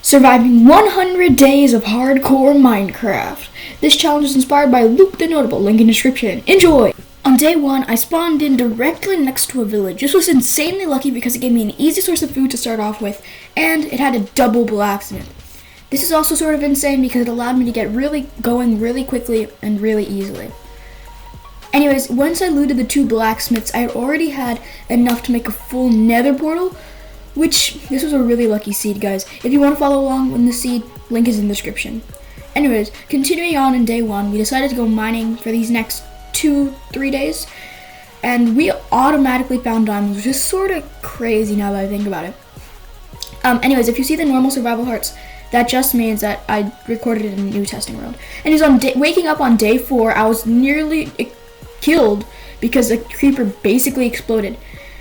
Surviving 100 days of hardcore Minecraft. This challenge is inspired by Luke the Notable, link in description. Enjoy! On day 1, I spawned in directly next to a village. This was insanely lucky because it gave me an easy source of food to start off with, and it had a double blacksmith. This is also sort of insane because it allowed me to get going really quickly and really easily. Anyways, once I looted the 2 blacksmiths, I already had enough to make a full nether portal, which, this was a really lucky seed, guys. If you want to follow along with the seed, link is in the description. Anyways, continuing on in day 1, we decided to go mining for these next 2-3 days, and we automatically found diamonds, which is sort of crazy now that I think about it. Anyways, if you see the normal survival hearts, that just means that I recorded it in a new testing world. And it was on waking up on day 4, I was nearly killed because the creeper basically exploded.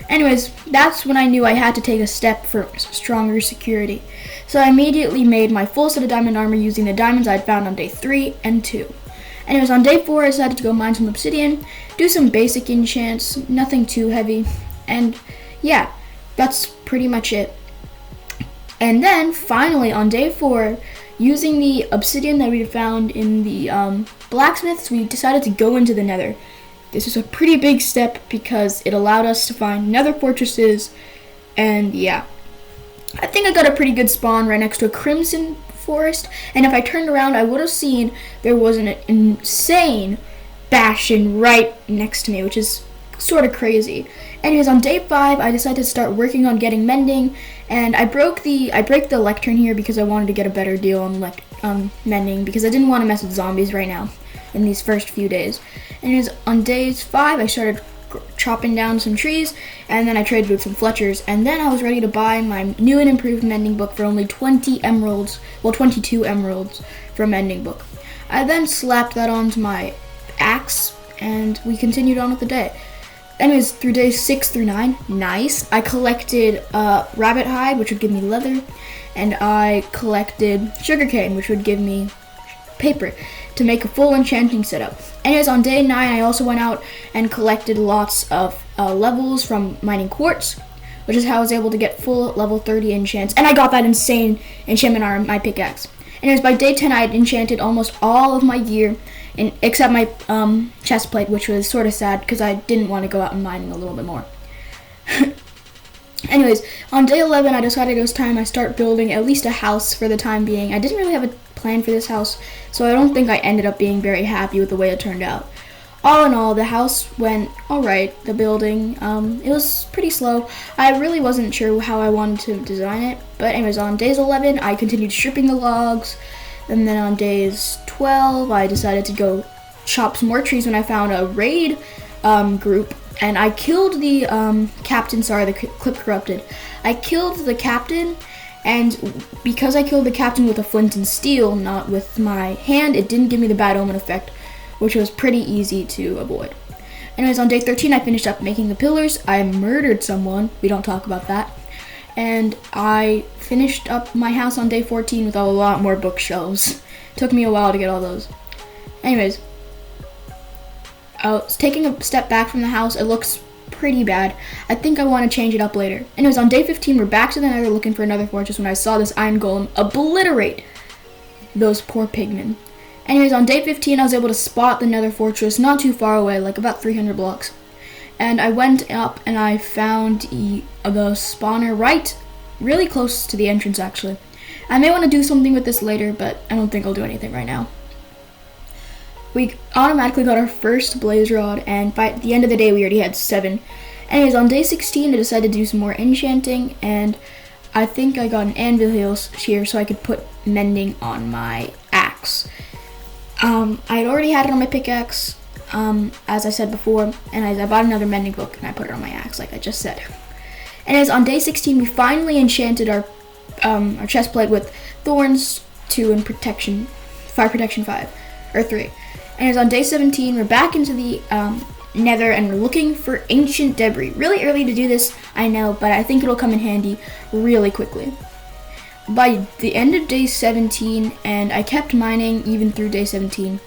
Anyways, that's when I knew I had to take a step for stronger security. So I immediately made my full set of diamond armor using the diamonds I'd found on day 3 and 2. Anyways, on day 4, I decided to go mine some obsidian, do some basic enchants, nothing too heavy, and yeah, that's pretty much it. And then, finally, on day 4, using the obsidian that we found in the blacksmiths, we decided to go into the Nether. This was a pretty big step because it allowed us to find nether fortresses, and yeah. I think I got a pretty good spawn right next to a crimson forest, and if I turned around, I would have seen there was an insane Bastion right next to me, which is sort of crazy. Anyways, on day 5, I decided to start working on getting mending, and I break the lectern here because I wanted to get a better deal on mending because I didn't want to mess with zombies right now in these first few days. And on days 5, I started chopping down some trees, and then I traded with some Fletchers, and then I was ready to buy my new and improved mending book for only 20 emeralds, well 22 emeralds for a mending book. I then slapped that onto my axe, and we continued on with the day. Anyways, through days 6 through 9, nice, I collected rabbit hide, which would give me leather, and I collected sugarcane, which would give me paper to make a full enchanting setup. Anyways, on day 9, I also went out and collected lots of levels from mining quartz, which is how I was able to get full level 30 enchants, and I got that insane enchantment on my pickaxe. Anyways, by day 10, I had enchanted almost all of my gear, except my chest plate, which was sort of sad because I didn't want to go out and mining a little bit more. Anyways, on day 11, I decided it was time I start building at least a house for the time being. I didn't really have a plan for this house, so I don't think I ended up being very happy with the way it turned out. All in all, the house went alright. The building, it was pretty slow. I really wasn't sure how I wanted to design it, but anyways, on days 11, I continued stripping the logs, and then on days 12, I decided to go chop some more trees when I found a raid group, and I killed the captain. Sorry, the clip corrupted. I killed the captain, and because I killed the captain with a flint and steel, not with my hand, it didn't give me the bad omen effect, which was pretty easy to avoid. Anyways, on day 13, I finished up making the pillars. I murdered someone. We don't talk about that. And I finished up my house on day 14 with a lot more bookshelves. Took me a while to get all those. Anyways, I was taking a step back from the house. It looks pretty bad. I think I want to change it up later. Anyways, on day 15, we're back to the Nether looking for another fortress when I saw this iron golem obliterate those poor pigmen. Anyways, on day 15, I was able to spot the Nether fortress not too far away, like about 300 blocks. And I went up and I found the spawner right, really close to the entrance actually. I may want to do something with this later, but I don't think I'll do anything right now. We automatically got our first blaze rod, and by the end of the day, we already had 7. Anyways, on day 16, I decided to do some more enchanting, and I think I got an anvil here so I could put mending on my axe. I had already had it on my pickaxe, as I said before, and I bought another mending book, and I put it on my axe, like I just said. Anyways, on day 16, we finally enchanted our chest plate with thorns 2 and fire protection 5, or 3. And on day 17, we're back into the Nether, and we're looking for ancient debris. Really early to do this, I know, but I think it'll come in handy really quickly. By the end of day 17, and I kept mining even through day 17,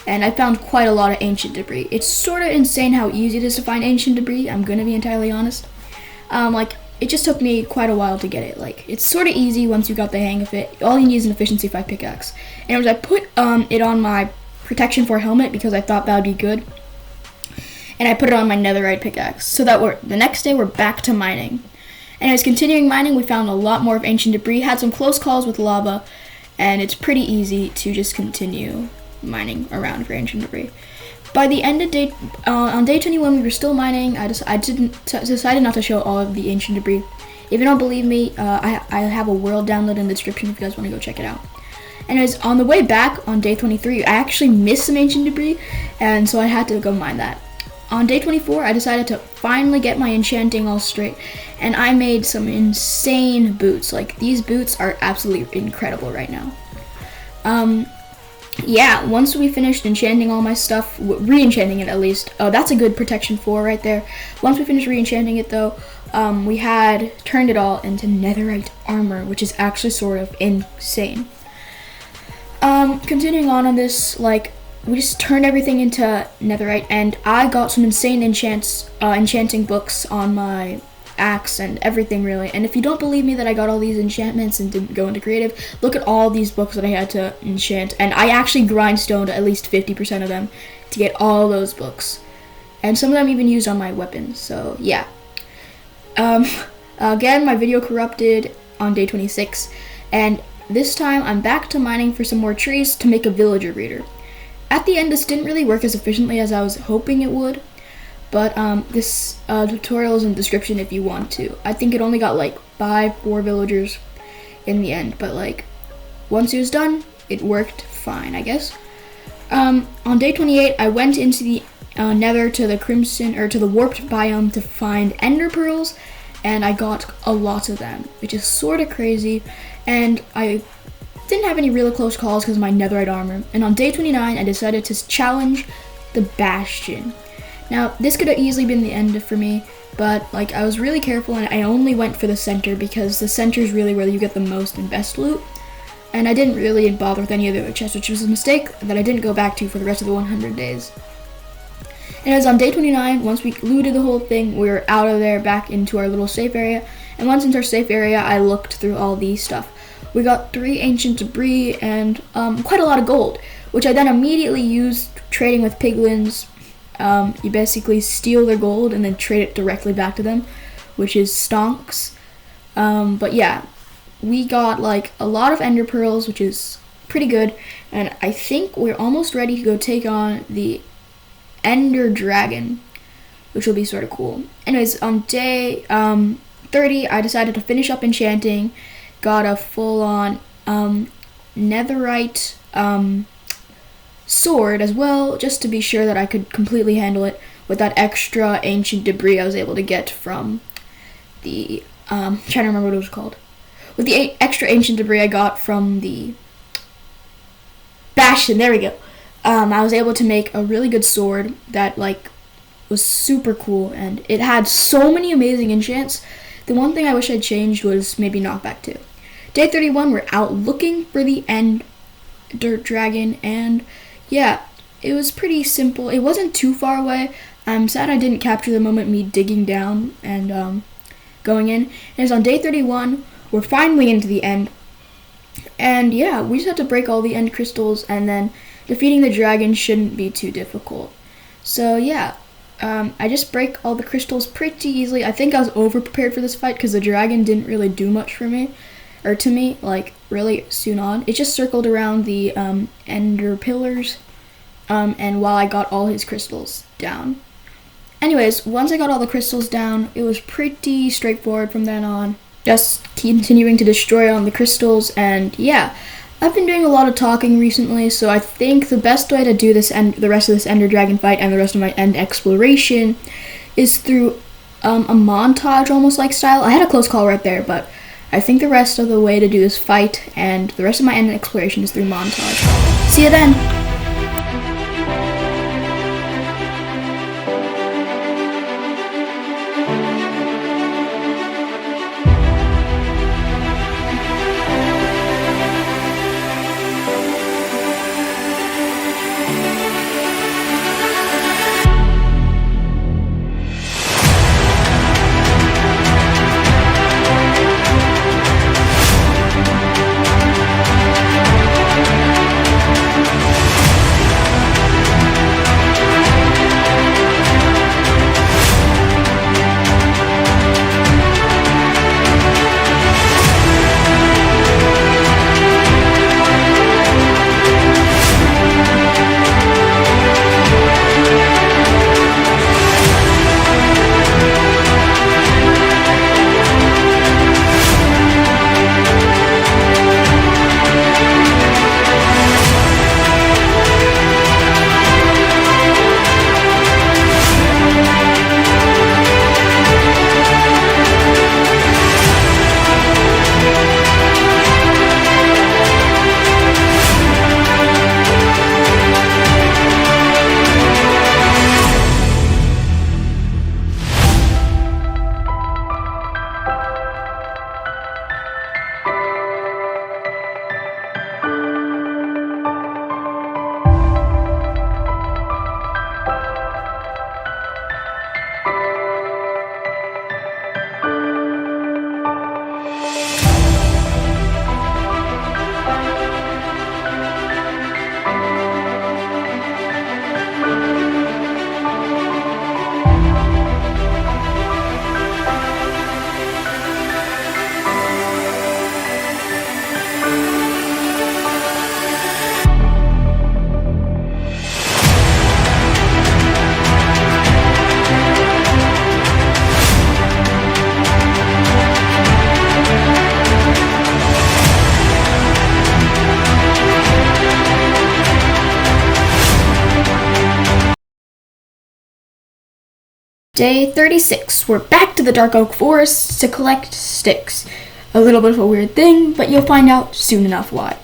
and I found quite a lot of ancient debris. It's sort of insane how easy it is to find ancient debris, I'm going to be entirely honest. it just took me quite a while to get it. Like, it's sort of easy once you got the hang of it. All you need is an efficiency 5 pickaxe. And I put it on my protection 4 helmet because I thought that would be good. And I put it on my netherite pickaxe. So that the next day we're back to mining. And as continuing mining, we found a lot more of ancient debris, had some close calls with lava, and it's pretty easy to just continue mining around for ancient debris. By the end of on day 21, we were still mining. I decided not to show all of the ancient debris. If you don't believe me, I have a world download in the description if you guys want to go check it out. Anyways, on the way back on day 23, I actually missed some ancient debris, and so I had to go mine that. On day 24, I decided to finally get my enchanting all straight, and I made some insane boots. Like, these boots are absolutely incredible right now. Yeah, once we finished enchanting all my stuff, re-enchanting it at least. Oh, that's a good protection 4 right there. Once we finished re-enchanting it though, we had turned it all into netherite armor, which is actually sort of insane. Continuing on this, like, we just turned everything into netherite, and I got some insane enchanting books on my axe and everything really. And if you don't believe me that I got all these enchantments and didn't go into creative, look at all these books that I had to enchant, and I actually grindstoned at least 50% of them to get all those books, and some of them even used on my weapons. So yeah. Again, my video corrupted on day 26, and this time I'm back to mining for some more trees to make a villager breeder. At the end, this didn't really work as efficiently as I was hoping it would, but this tutorial is in the description if you want to. I think it only got like 4 villagers in the end, but like once it was done, it worked fine, I guess. On day 28, I went into the Nether to the warped biome to find ender pearls, and I got a lot of them, which is sort of crazy. And I didn't have any really close calls because of my netherite armor. And on day 29, I decided to challenge the Bastion. Now, this could have easily been the end for me, but like I was really careful, and I only went for the center because the center is really where you get the most and best loot. And I didn't really bother with any of the other chests, which was a mistake that I didn't go back to for the rest of the 100 days. And it was on day 29, once we looted the whole thing, we were out of there back into our little safe area. And once into our safe area, I looked through all these stuff. We got 3 ancient debris and quite a lot of gold, which I then immediately used trading with piglins. You basically steal their gold and then trade it directly back to them, which is stonks. But yeah, we got like a lot of ender pearls, which is pretty good, and I think we're almost ready to go take on the ender dragon, which will be sort of cool. Anyways, on day 30, I decided to finish up enchanting, got a full-on netherite sword as well, just to be sure that I could completely handle it with that extra ancient debris I was able to get from the trying to remember what it was called. With the extra ancient debris I got from the Bastion, there we go. I was able to make a really good sword that like was super cool, and it had so many amazing enchants. The one thing I wish I'd changed was maybe knockback 2. Day 31, we're out looking for the ender dragon, and yeah, it was pretty simple. It wasn't too far away. I'm sad I didn't capture the moment me digging down and going in. And it's on day 31. We're finally into the end. And yeah, we just have to break all the end crystals, and then defeating the dragon shouldn't be too difficult. So yeah, I just break all the crystals pretty easily. I think I was over-prepared for this fight because the dragon didn't really do much for me, or to me, like really soon on. It just circled around the ender pillars, and while I got all his crystals down. Anyways, once I got all the crystals down, it was pretty straightforward from then on. Just continuing to destroy on the crystals, and yeah, I've been doing a lot of talking recently, so I think the best way to do this and the rest of this ender dragon fight and the rest of my end exploration is through a montage almost like style. I had a close call right there, but I think the rest of the way to do this fight and the rest of my end exploration is through montage. See you then! Day 36. We're back to the dark oak forest to collect sticks. A little bit of a weird thing, but you'll find out soon enough why.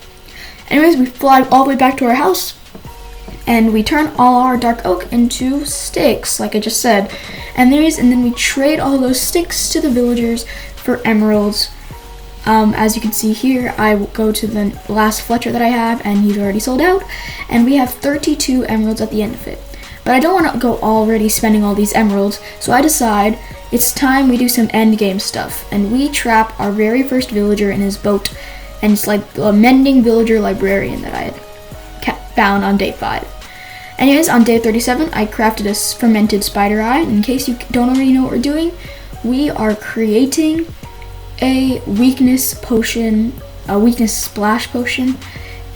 Anyways, we fly all the way back to our house, and we turn all our dark oak into sticks, like I just said. And then we trade all those sticks to the villagers for emeralds. As you can see here, I will go to the last Fletcher that I have, and he's already sold out. And we have 32 emeralds at the end of it. But I don't want to go already spending all these emeralds, so I decide it's time we do some end game stuff. And we trap our very first villager in his boat, and it's like a mending villager librarian that I had found on day 5. Anyways, on day 37, I crafted a fermented spider eye. In case you don't already know what we're doing, we are creating a weakness potion, a weakness splash potion.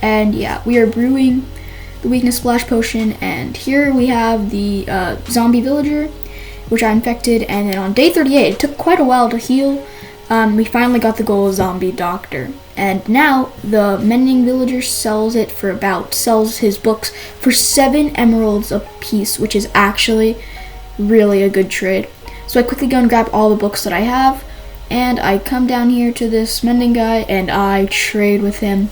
And yeah, we are brewing the weakness splash potion, and here we have the zombie villager, which I infected. And then on day 38, it took quite a while to heal. We finally got the gold zombie doctor, and now the mending villager sells his books for 7 emeralds a piece, which is actually really a good trade. So I quickly go and grab all the books that I have, and I come down here to this mending guy and I trade with him,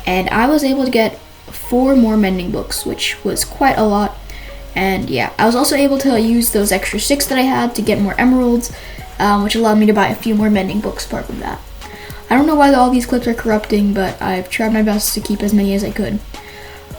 and I was able to get 4 more mending books, which was quite a lot. And yeah, I was also able to use those extra 6 that I had to get more emeralds, which allowed me to buy a few more mending books apart from that. I don't know why all these clips are corrupting, but I've tried my best to keep as many as I could.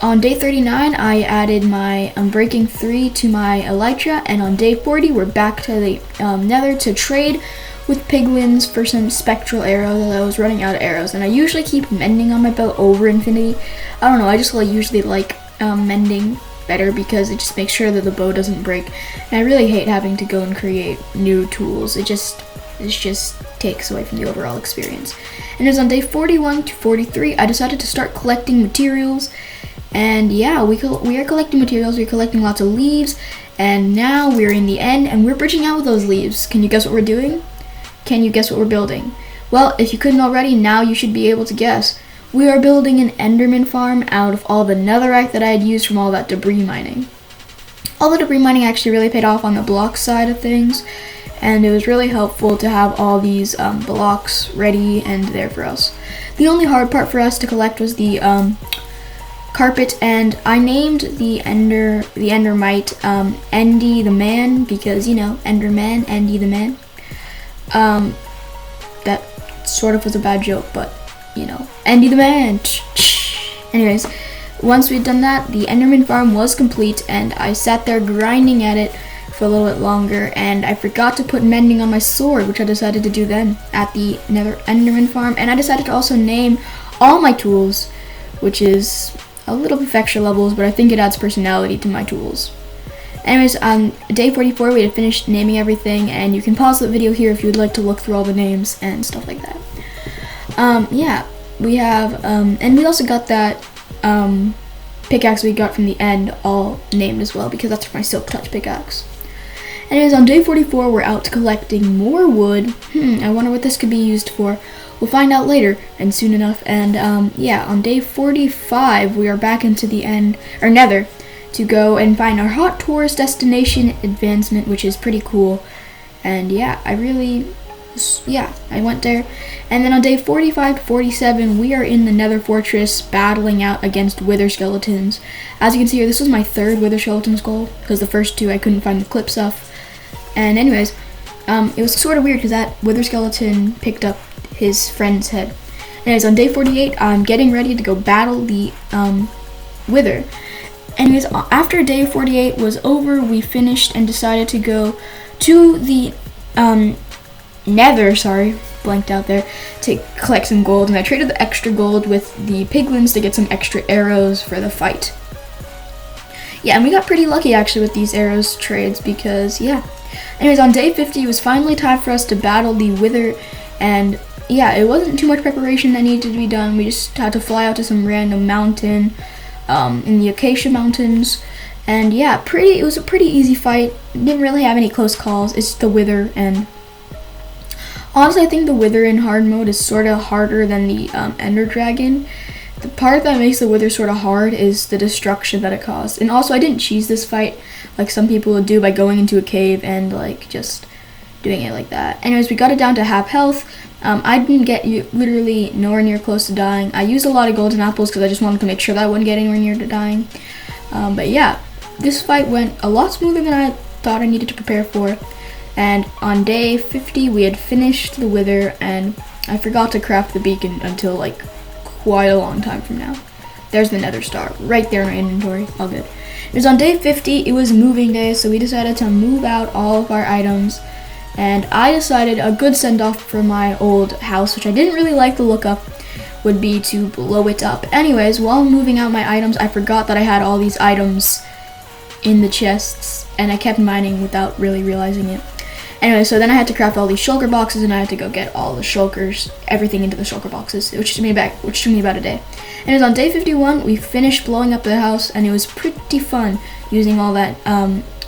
On day 39, I added my Unbreaking 3 to my Elytra, and on day 40, we're back to the Nether to trade with piglins for some spectral arrows, as I was running out of arrows. And I usually keep mending on my belt over infinity. I don't know, I just usually like mending better because it just makes sure that the bow doesn't break. And I really hate having to go and create new tools. It just takes away from the overall experience. And it was on day 41 to 43, I decided to start collecting materials. And yeah, we are collecting materials, we're collecting lots of leaves, and now we're in the end, and we're bridging out with those leaves. Can you guess what we're doing? Can you guess what we're building? Well, if you couldn't already, now you should be able to guess. We are building an enderman farm out of all the netherite that I had used from all that debris mining. All the debris mining actually really paid off on the block side of things, and it was really helpful to have all these blocks ready and there for us. The only hard part for us to collect was the carpet, and I named the endermite Endy the Man, because, you know, Enderman, Endy the Man. That sort of was a bad joke, but, you know, Endy the Man. Anyways, once we'd done that, the enderman farm was complete, and I sat there grinding at it for a little bit longer, and I forgot to put mending on my sword, which I decided to do then at the Nether enderman farm. And I decided to also name all my tools, which is a little bit extra levels, but I think it adds personality to my tools. Anyways, on day 44, we had finished naming everything, and you can pause the video here if you would like to look through all the names and stuff like that. Yeah, we have, and we also got that pickaxe we got from the end all named as well, because that's my silk touch pickaxe. Anyways, on day 44, we're out collecting more wood. I wonder what this could be used for. We'll find out later and soon enough. And yeah, on day 45, we are back into the Nether to go and find our hot tourist destination advancement, which is pretty cool. And yeah, I went there. And then on day 45 to 47, we are in the Nether fortress battling out against wither skeletons. As you can see here, this was my 3rd wither skeleton skull, because the first 2 I couldn't find the clips of. And anyways, it was sort of weird because that wither skeleton picked up his friend's head. Anyways, on day 48, I'm getting ready to go battle the wither. Anyways, after day 48 was over, we finished and decided to go to the Nether, blanked out there, to collect some gold. And I traded the extra gold with the piglins to get some extra arrows for the fight. Yeah, and we got pretty lucky actually with these arrows trades, because yeah. Anyways, on day 50, it was finally time for us to battle the wither, and yeah, it wasn't too much preparation that needed to be done. We just had to fly out to some random mountain in the Acacia Mountains, and yeah, it was a pretty easy fight. Didn't really have any close calls. It's the wither, and honestly, I think the wither in hard mode is sort of harder than the ender dragon. The part that makes the wither sort of hard is the destruction that it caused. And also, I didn't cheese this fight. like some people would do by going into a cave and like just doing it like that. Anyways, we got it down to half health. I didn't get literally nowhere near close to dying. I used a lot of golden apples because I just wanted to make sure that I wouldn't get anywhere near to dying. But yeah, this fight went a lot smoother than I thought I needed to prepare for. And on day 50, we had finished the wither, and I forgot to craft the beacon until like quite a long time from now. There's the nether star right there in my inventory. All good. It was on day 50. It was moving day, so we decided to move out all of our items. And I decided a good send-off for my old house, which I didn't really like the look of, would be to blow it up. Anyways, while moving out my items, I forgot that I had all these items in the chests, and I kept mining without really realizing it. Anyway, so then I had to craft all these shulker boxes, and I had to go get all the shulkers, everything into the shulker boxes, which took me about a day. And it was on day 51, we finished blowing up the house, and it was pretty fun using all that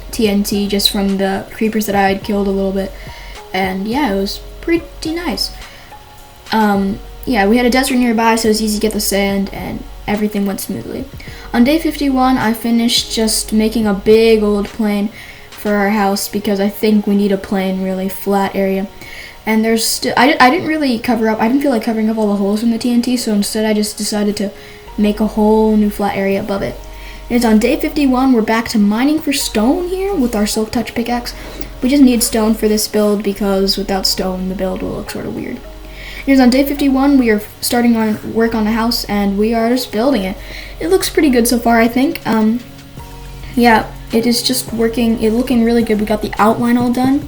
TNT just from the creepers that I had killed a little bit. And yeah, it was pretty nice. Yeah, we had a desert nearby, so it was easy to get the sand, and everything went smoothly. On day 51, I finished just making a big old plain for our house because I think we need a plain, really flat area. And there's still, I didn't really cover up, I didn't feel like covering up all the holes from the TNT, so instead I just decided to make a whole new flat area above it. And it's on day 51, we're back to mining for stone here with our silk touch pickaxe. We just need stone for this build because without stone, the build will look sort of weird. It is on day 51, we are starting on work on the house, and we are just building it. It looks pretty good so far, I think. Yeah, it is just working, it's looking really good. We got the outline all done,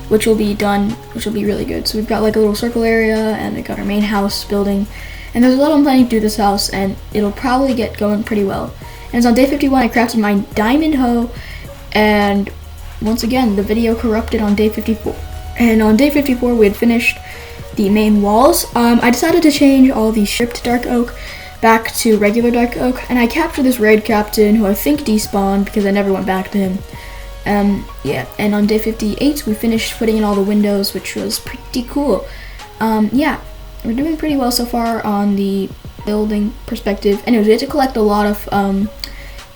which will be really good. So we've got like a little circle area, and we got our main house building. And there's a lot I'm planning to do this house, and it'll probably get going pretty well. And it's on day 51, I crafted my diamond hoe, and once again, the video corrupted on day 54. And on day 54, we had finished the main walls. I decided to change all the stripped dark oak back to regular dark oak, and I captured this raid captain who I think despawned because I never went back to him. Yeah, and on day 58 we finished putting in all the windows, which was pretty cool. Yeah, we're doing pretty well so far on the building perspective. Anyways, we had to collect a lot of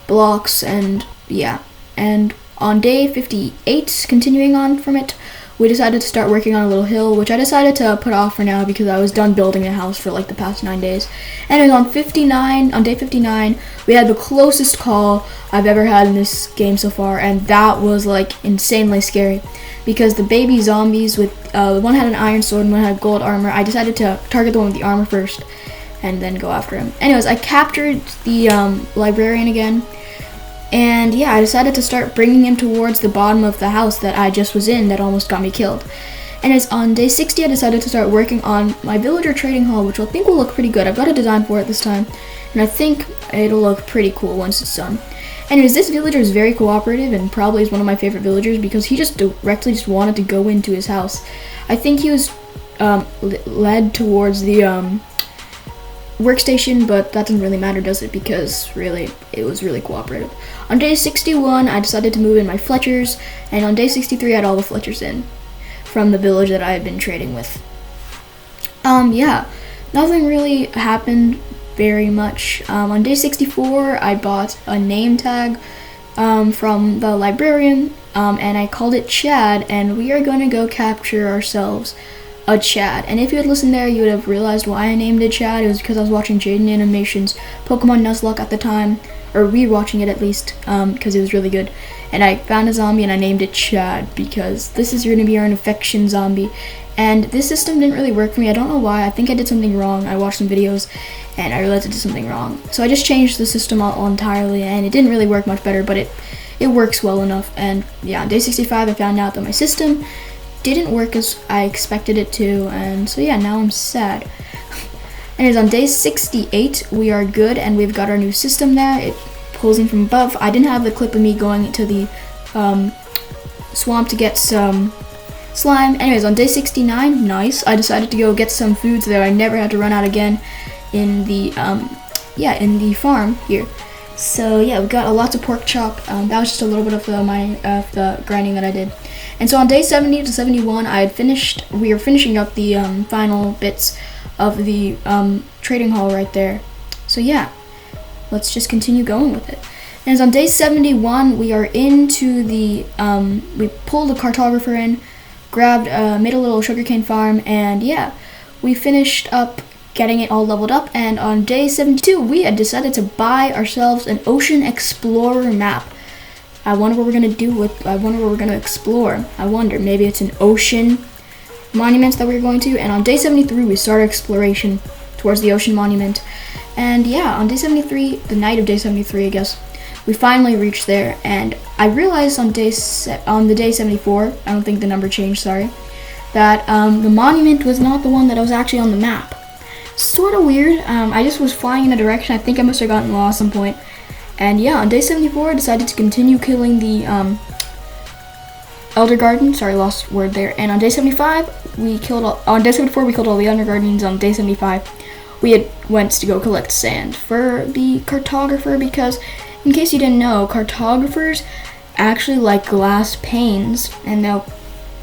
blocks, and yeah, and on day 58, continuing on from it, we decided to start working on a little hill, which I decided to put off for now because I was done building a house for like the past 9 days. And it was on day 59, we had the closest call I've ever had in this game so far, and that was like insanely scary because the baby zombies with one had an iron sword and one had gold armor. I decided to target the one with the armor first and then go after him. Anyways, I captured the librarian again. And yeah, I decided to start bringing him towards the bottom of the house that I just was in that almost got me killed. And it's on day 60 I decided to start working on my villager trading hall, which I think will look pretty good. I've got a design for it this time, and I think it'll look pretty cool once it's done. Anyways, this villager is very cooperative and probably is one of my favorite villagers because he just directly just wanted to go into his house. I think he was led towards the workstation, but that doesn't really matter, does it? Because really, it was really cooperative. On day 61, I decided to move in my Fletchers, and on day 63, I had all the Fletchers in from the village that I had been trading with. Yeah, nothing really happened very much. On day 64, I bought a name tag from the librarian, and I called it Chad, and we are going to go capture ourselves a Chad. And if you had listened there, you would have realized why I named it Chad. It was because I was watching Jaden Animation's Pokemon Nuzlocke at the time, or rewatching it at least, because it was really good. And I found a zombie and I named it Chad because this is going to be our infection zombie. And this system didn't really work for me. I don't know why. I think I did something wrong. I watched some videos and I realized I did something wrong. So I just changed the system all entirely, and it didn't really work much better, but it works well enough. And yeah, on day 65, I found out that my system didn't work as I expected it to, and so yeah, now I'm sad. And it's on day 68, we are good, and we've got our new system there. It pulls in from above. I didn't have the clip of me going into the swamp to get some slime. Anyways, on day 69, nice, I decided to go get some food so that I never had to run out again in the in the farm here. So yeah, we got lots of pork chop. That was just a little bit of the grinding that I did. And so on day 70 to 71, we were finishing up the final bits of the trading hall right there. So yeah, let's just continue going with it. And it's on day 71, we are into the, we pulled the cartographer in, made a little sugarcane farm, and yeah, we finished up getting it all leveled up. And on day 72, we had decided to buy ourselves an Ocean Explorer map. I wonder what we're gonna explore. I wonder, maybe it's an ocean monument that we're going to. And on day 73, we started exploration towards the ocean monument. And yeah, on day 73, the night of day 73, I guess, we finally reached there. And I realized on the day 74, I don't think the number changed, sorry, that the monument was not the one that was actually on the map. Sort of weird. I just was flying in a direction. I think I must have gotten lost at some point. And yeah, on day 74, I decided to continue killing the Elder Garden. Sorry, lost word there. And on day 75, on day 74, we killed all the Elder Gardens. On day 75, we went to go collect sand for the cartographer, because in case you didn't know, cartographers actually like glass panes, and they'll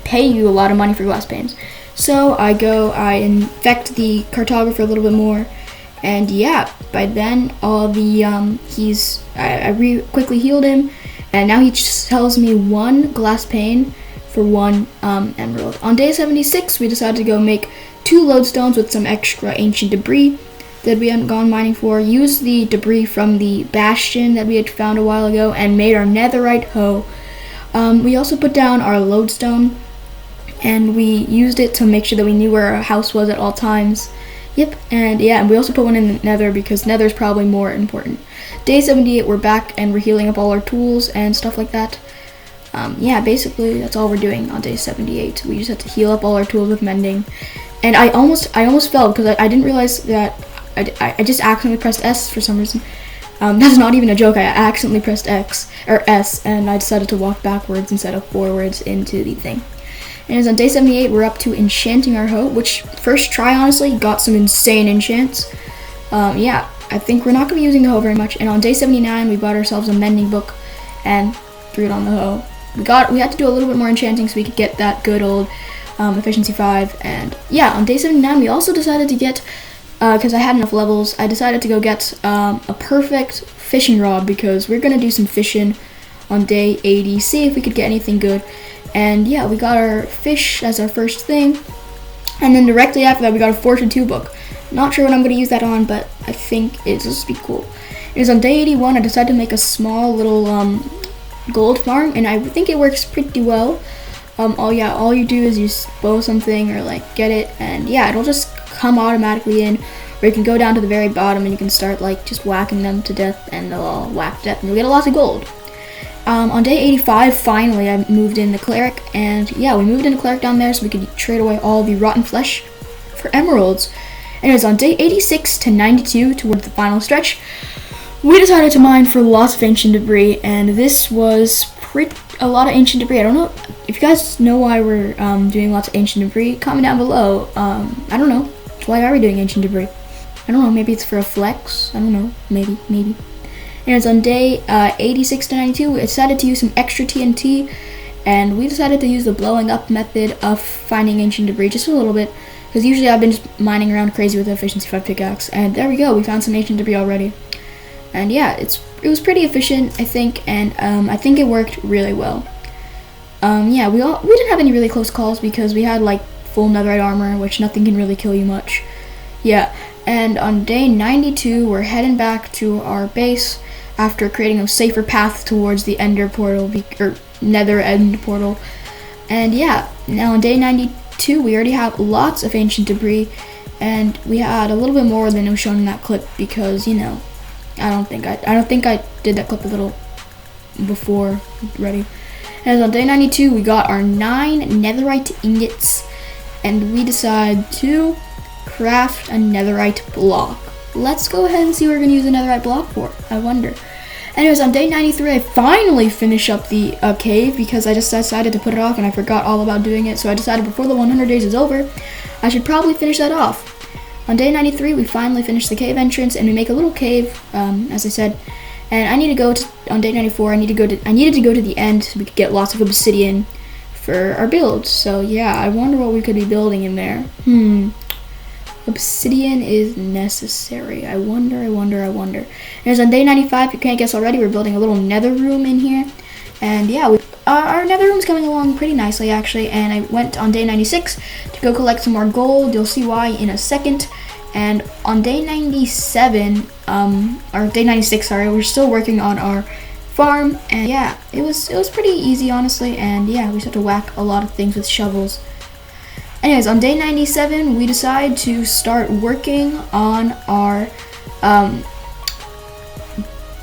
pay you a lot of money for glass panes. So I infect the cartographer a little bit more, and yeah, by then all the I quickly healed him, and now he sells me 1 glass pane for 1 emerald. On day 76, we decided to go make 2 lodestones with some extra ancient debris that we hadn't gone mining for, used the debris from the Bastion that we had found a while ago, and made our netherite hoe. We also put down our lodestone, and we used it to make sure that we knew where our house was at all times. Yep, and yeah, and we also put one in the nether, because nether is probably more important. Day 78, we're back, and we're healing up all our tools and stuff like that. Yeah, basically, that's all we're doing on day 78. We just have to heal up all our tools with mending. And I almost fell, because I didn't realize that I just accidentally pressed S for some reason. That's not even a joke. I accidentally pressed S, and I decided to walk backwards instead of forwards into the thing. And as on day 78, we're up to enchanting our hoe, which first try, honestly, got some insane enchants. Yeah, I think we're not going to be using the hoe very much. And on day 79, we bought ourselves a mending book and threw it on the hoe. We had to do a little bit more enchanting so we could get that good old efficiency 5. And yeah, on day 79, we also decided to get, because I had enough levels, I decided to go get a perfect fishing rod, because we're going to do some fishing on day 80, see if we could get anything good. And yeah, we got our fish as our first thing. And then directly after that, we got a Fortune 2 book. Not sure what I'm going to use that on, but I think it's supposed to be cool. It is on day 81, I decided to make a small little gold farm, and I think it works pretty well. All you do is you bow something or like get it, and yeah, it'll just come automatically in. Or you can go down to the very bottom and you can start like just whacking them to death, and they'll all whack to death, and you'll get a lot of gold. On day 85, finally, I moved in the cleric, and yeah, we moved in the cleric down there so we could trade away all the rotten flesh for emeralds. And it was on day 86 to 92, towards the final stretch, we decided to mine for lots of ancient debris, and this was a lot of ancient debris. I don't know if you guys know why we're doing lots of ancient debris. Comment down below. I don't know. Why are we doing ancient debris? I don't know. Maybe it's for a flex. I don't know. Maybe. And it's on day 86 to 92, we decided to use some extra TNT, and we decided to use the blowing up method of finding ancient debris just a little bit, because usually I've been just mining around crazy with the efficiency 5 pickaxe, and there we go, we found some ancient debris already. And yeah, it was pretty efficient, I think, and I think it worked really well. Yeah, we didn't have any really close calls, because we had like full netherite armor, which nothing can really kill you much. Yeah, and on day 92, we're heading back to our base after creating a safer path towards the ender portal, or nether end portal. And yeah, now on day 92, we already have lots of ancient debris, and we had a little bit more than it was shown in that clip, because, you know, I don't think I did that clip a little before ready. And on day 92, we got our 9 netherite ingots, and we decided to craft a netherite block. Let's go ahead and see what we're going to use a netherite block for. I wonder. Anyways, on day 93, I finally finished up the cave, because I just decided to put it off and I forgot all about doing it. So I decided before the 100 days is over, I should probably finish that off. On day 93, we finally finished the cave entrance, and we make a little cave, as I said. And I need to go to, on day 94, I needed to go to the end so we could get lots of obsidian for our build. So yeah, I wonder what we could be building in there. obsidian is necessary. I wonder. And on day 95, if you can't guess already, we're building a little nether room in here. And yeah, our nether room's coming along pretty nicely actually. And I went on day 96 to go collect some more gold. You'll see why in a second. And on day 97, or day 96, sorry, we're still working on our farm. And yeah, it was pretty easy honestly. And yeah, we just had to whack a lot of things with shovels. Anyways, on day 97, we decide to start working on our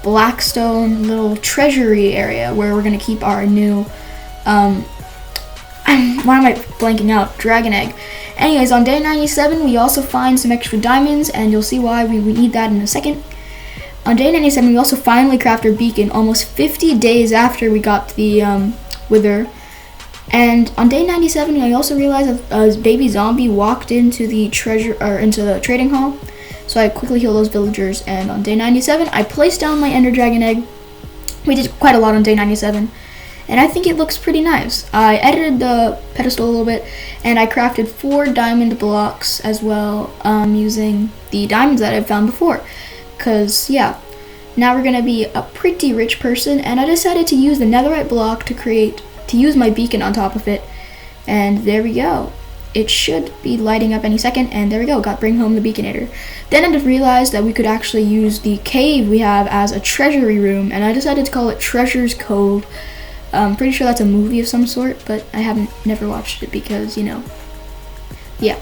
Blackstone little treasury area where we're gonna keep our new why am I blanking out? Dragon egg. Anyways, on day 97 we also find some extra diamonds, and you'll see why we need that in a second. On day 97 we also finally craft our beacon almost 50 days after we got the wither. And on day 97 I also realized a baby zombie walked into the into the trading hall. So I quickly heal those villagers, and on day 97, I placed down my ender dragon egg. We did quite a lot on day 97, and I think it looks pretty nice. I edited the pedestal a little bit, and I crafted 4 diamond blocks as well, using the diamonds that I found before. Cause yeah, now we're gonna be a pretty rich person, and I decided to use the netherite block to use my beacon on top of it, and there we go. It should be lighting up any second, and there we go, bring home the beaconator. Then I just realized that we could actually use the cave we have as a treasury room, and I decided to call it Treasure's Cove. I'm pretty sure that's a movie of some sort, but I never watched it because, you know, yeah.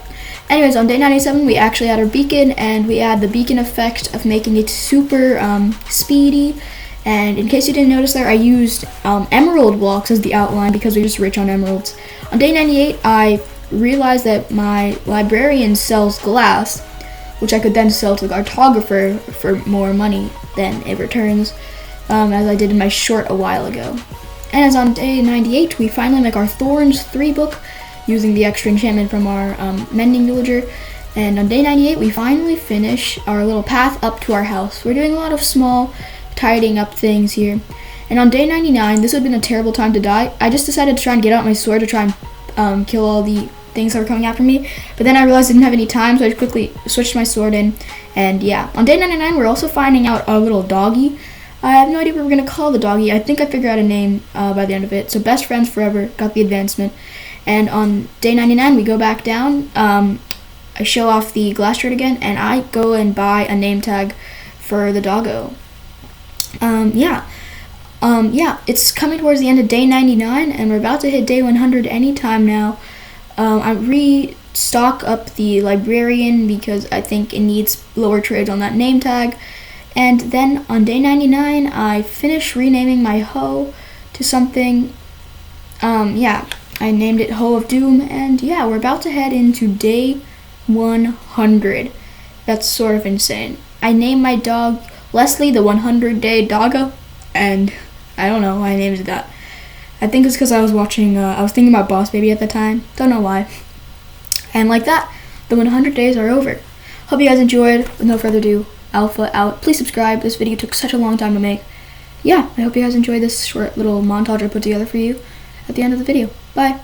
Anyways, on day 97, we actually add our beacon, and we add the beacon effect of making it super speedy. And in case you didn't notice there, I used emerald blocks as the outline because we're just rich on emeralds. On day 98, I realized that my librarian sells glass, which I could then sell to the cartographer for more money than it returns, as I did in my short a while ago. And as on day 98, we finally make our Thorns 3 book using the extra enchantment from our mending villager. And on day 98, we finally finish our little path up to our house. We're doing a lot of small tidying up things here. And on day 99, this would have been a terrible time to die. I just decided to try and get out my sword to try and kill all the things that were coming after me, but then I realized I didn't have any time, so I just quickly switched my sword in. And yeah, on day 99 we're also finding out our little doggy. I have no idea what we're gonna call the doggy. I think I figured out a name by the end of it. So best friends forever got the advancement. And on day 99 we go back down. I show off the glass shard again, and I go and buy a name tag for the doggo. Yeah, it's coming towards the end of day 99, and we're about to hit day 100 anytime now. I restock up the librarian because I think it needs lower trades on that name tag. And then on day 99, I finish renaming my hoe to something. Yeah, I named it Hoe of Doom. And yeah, we're about to head into day 100. That's sort of insane. I named my dog Leslie, the 100-day doggo. And I don't know why I named it that. I think it's because I was thinking about Boss Baby at the time. Don't know why. And like that, the 100 days are over. Hope you guys enjoyed. With no further ado, Alpha out. Please subscribe. This video took such a long time to make. Yeah, I hope you guys enjoyed this short little montage I put together for you at the end of the video. Bye.